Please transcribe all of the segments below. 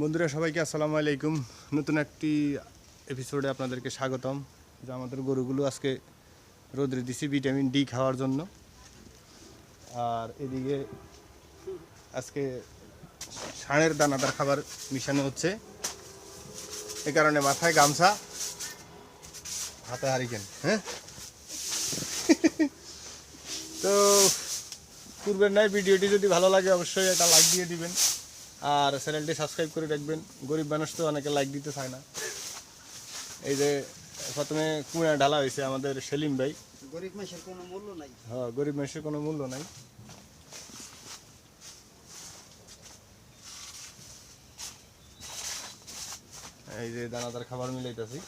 বন্ধুরা সবাইকে আসসালামু আলাইকুম। নতুন একটি এপিসোডে আপনাদেরকে স্বাগতম। যে আমাদের গরুগুলো আজকে রোদরে দিছি ভিটামিন ডি খাওয়ার জন্য। আর এদিকে আজকে ষাঁড়ের দানাদার খাবার মিশানো হচ্ছে, এ কারণে মাথায় গামছা, হাতে হারিকেন। হ্যাঁ, তো পূর্বের নয়, ভিডিওটি যদি ভালো লাগে অবশ্যই একটা লাইক দিয়ে দিবেন আর চ্যানেলটি সাবস্ক্রাইব করে রাখবেন। গরিব মানুষ তো অনেকে লাইক দিতে চায় না। এই যে প্রথমে কুঁড়া ঢালা হয়েছে আমাদের সেলিম ভাই। গরিব মানুষের কোনো মূল্য নাই। হ্যাঁ, গরিব মানুষের কোনো মূল্য নাই। এই যে দানাদার খাবার মিলাইতেছি।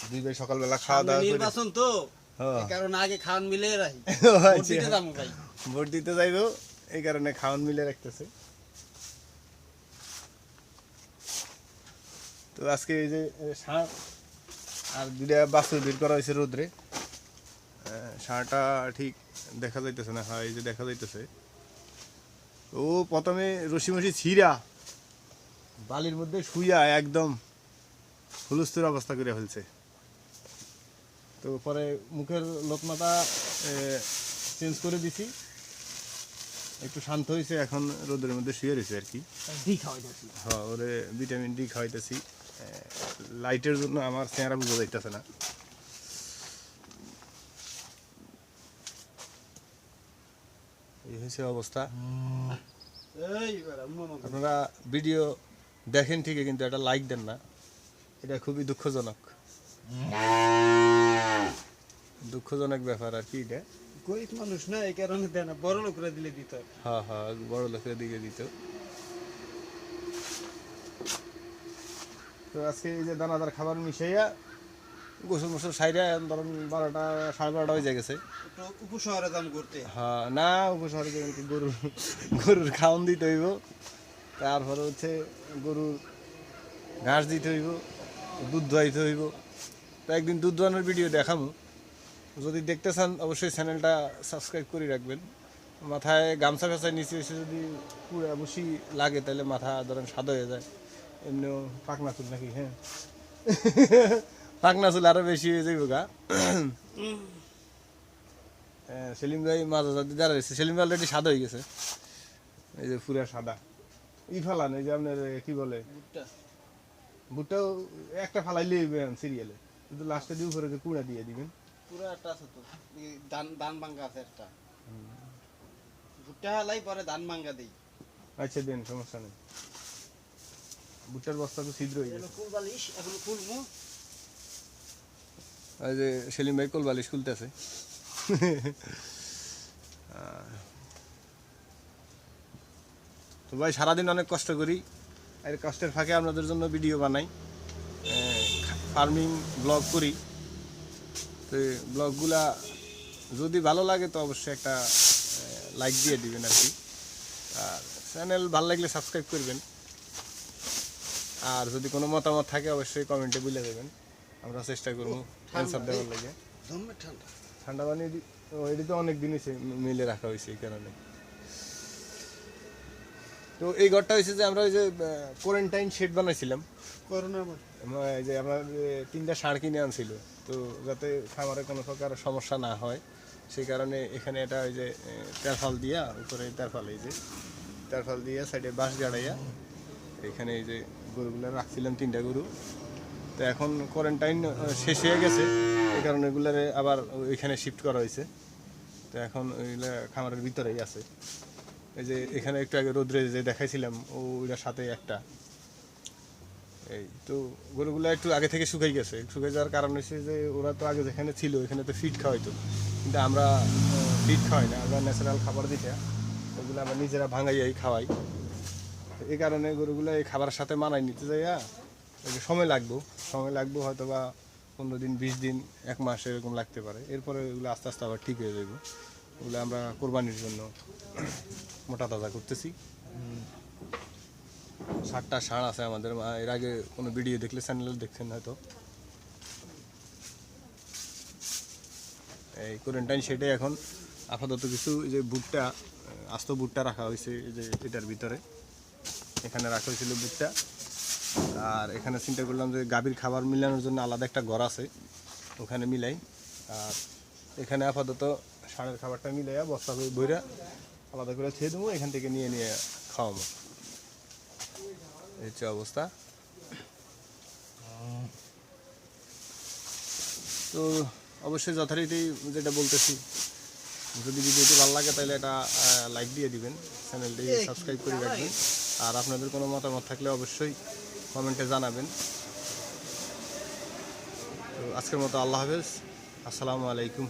দুই ভাই সকালবেলা খাওয়া দাওয়া করে নির্বাচন তো, হ্যাঁ, এই কারণে আগে খাওয়ান মিলিয়ে রাখি। ভোট দিতে যাবো ভাই। ভোট দিতে যাইবো, এই কারণে খাওয়ান মিলে রাখতেছে। তো আজকে এই যে ষাঁড় আর দুইটা বাছুর বের করা হয়েছে রোদ্রে। ষাঁড়টা ঠিক দেখা যাইতেছে না। হ্যাঁ, এই যে দেখা যাইতেছে। ও প্রথমে রশি ছিঁড়া বালির মধ্যে শুইয়া একদম হুলস্থুর অবস্থা করে ফেলছে। তো পরে মুখের লোকমাটা চেঞ্জ করে দিছি, একটু শান্ত হয়েছে, এখন রোদের মধ্যে শুয়ে রয়েছে আর কি। হ্যাঁ, ওরে ভিটামিন ডি খাওয়াইতেছি। লাইটের জন্য আমার চেহারা বোঝা যাইতেছে না। এই হয়েছে অবস্থা। আপনারা ভিডিও দেখেন ঠিকই, কিন্তু একটা লাইক দেন না, এটা খুবই দুঃখজনক ব্যাপার আর কি। এটা গরিব মানুষ না, এই কারণে দেয় না, বড় লোকরা দিলে দিত। হ্যাঁ হ্যাঁ, বড় লোকের দিকে দিত। তো আজকে এই যে দানাদার খাবার মিশাইয়া গোসল মোসল সাইডে ধরেন 12টা 12:30 হয়ে গেছে। উপশহরে দাম করতে। হ্যাঁ, না উপশহরে যেমন কি গরুর খাওয়ান দিতে হইব, তারপরে হচ্ছে গরুর ঘাস দিতে হইব, দুধ দোয়াইতে হইব। তো একদিন দুধ দোয়ানোর ভিডিও দেখামু, যদি দেখতে চান অবশ্যই চ্যানেলটা সাবস্ক্রাইব করে রাখবেন। মাথায় গামছা ফেঁচায় নিচে এসে যদি পুরো বসি লাগে তাহলে মাথা ধরেন সাদা হয়ে যায়। এমনিও পাকনা চুল নাকি? হ্যাঁ, পাকনা চুল আরো বেশি হয়ে যাইব গা। সেলিম ভাই মাঝে যদি দাঁড়াইছে, সেলিম ভাই অলরেডি সাদা হয়ে গেছে। এই যে পুরা সাদা ই ফালান, এই যে আপনার কি বলে ভুট্টাও একটা ফালাইলে সিরিয়ালে, কিন্তু লাস্টে দিয়ে উপরে যে কুড়া দিয়ে দিবেন। পুরো একটা আছে তো, ধান ভাঙ্গা আছে একটা। ভুট্টা হালাই পরে ধান ভাঙ্গা দেই। আচ্ছা দেন, সমস্যা নেই। ভুট্টার বস্তা তো ছিদ্র হয়ে গেছে। কুল বালিশ এখন খুলমু। এই যে সেলিম ভাই কোল বালিশ খুলতেছে। তো ভাই সারাদিন অনেক কষ্ট করি, আর কষ্টের ফাঁকে আপনাদের জন্য ভিডিও বানাই, ফার্মিং ব্লগ করি। তো এই ব্লগগুলা যদি ভালো লাগে তো অবশ্যই একটা লাইক দিয়ে দিবেন আর কি। আর চ্যানেল ভালো লাগলে সাবস্ক্রাইব করবেন। আর যদি কোনো মতামত থাকে অবশ্যই কমেন্টে বলে দেবেন, আমরা চেষ্টা করবো অ্যান্সার দেওয়ার লাগে। ঠান্ডা পানি এটি তো অনেক দিনই মিলে রাখা হয়েছে এই কারণে। তো এই ঘরটা হয়েছে যে আমরা ওই যে কোয়ারেন্টাইন শেড বানাইছিলাম এই যে আমরা 3টা ষাঁড় কিনে আনছিল, তো যাতে খামারে কোনো প্রকার সমস্যা না হয় সেই কারণে এখানে এটা ওই যে তেরফাল দিয়া, উপরে তেরফাল, এই যে তেরফাল দিয়া সাইডে বাঁশ গাড়াইয়া এখানে এই যে গরুগুলো রাখছিলাম, 3টা গরু। তো এখন কোয়ারেন্টাইন শেষ হয়ে গেছে, এই কারণে এগুলারে আবার ওইখানে শিফট করা হয়েছে। তো এখন ওইগুলা খামারের ভিতরেই আছে। এই যে এখানে একটু আগে রোদ্রে যে দেখাইছিলাম ওইটার সাথে একটা। এই তো গরুগুলো একটু আগে থেকে শুকাই গেছে। শুকাই যাওয়ার কারণ হচ্ছে যে ওরা তো আগে যেখানে ছিল এখানে তো ফিড খাওয়াইতো, কিন্তু আমরা ফিড খাওয়াই না, আমরা ন্যাচারাল খাবার দিতে ওগুলো আমরা নিজেরা ভাঙাইয়াই খাওয়াই। এই কারণে গরুগুলো এই খাবারের সাথে মানাই নিতে যাইয়া সময় লাগবো হয়তো বা 15 দিন 20 দিন 1 মাস এরকম লাগতে পারে। এরপরে ওগুলো আস্তে আস্তে আবার ঠিক হয়ে যাবে। ওগুলো আমরা কোরবানির জন্য মোটা তাজা করতেছি। 7টা ষাঁড় আছে আমাদের। এর আগে কোনো ভিডিও দেখলে চ্যানেলে দেখছেন হয়তো। এই কোয়ারেন্টাইন শেডে এখন আপাতত কিছু যে ভুট্টা, আস্ত ভুট্টা রাখা হয়েছে এই যে এটার ভিতরে। এখানে রাখা হয়েছিল বুটটা। আর এখানে চিন্তা করলাম যে গাভীর খাবার মিলানোর জন্য আলাদা একটা ঘর আছে, ওখানে মিলাই। আর এখানে আপাতত ষাঁড়ের খাবারটা মিলাইয়া বস্তা বইরা আলাদা করে ছেড়ে দেবো, এখান থেকে নিয়ে নিয়ে খাওয়াবো। এই হচ্ছে অবস্থা। তো অবশ্যই যথারীতি যেটা বলতেছি, যদি ভিডিওটি ভালো লাগে তাহলে এটা লাইক দিয়ে দিবেন, চ্যানেলটি সাবস্ক্রাইব করে রাখবেন। আর আপনাদের কোনো মতামত থাকলে অবশ্যই কমেন্টে জানাবেন। তো আজকের মতো আল্লাহ হাফেজ, আসসালামু আলাইকুম।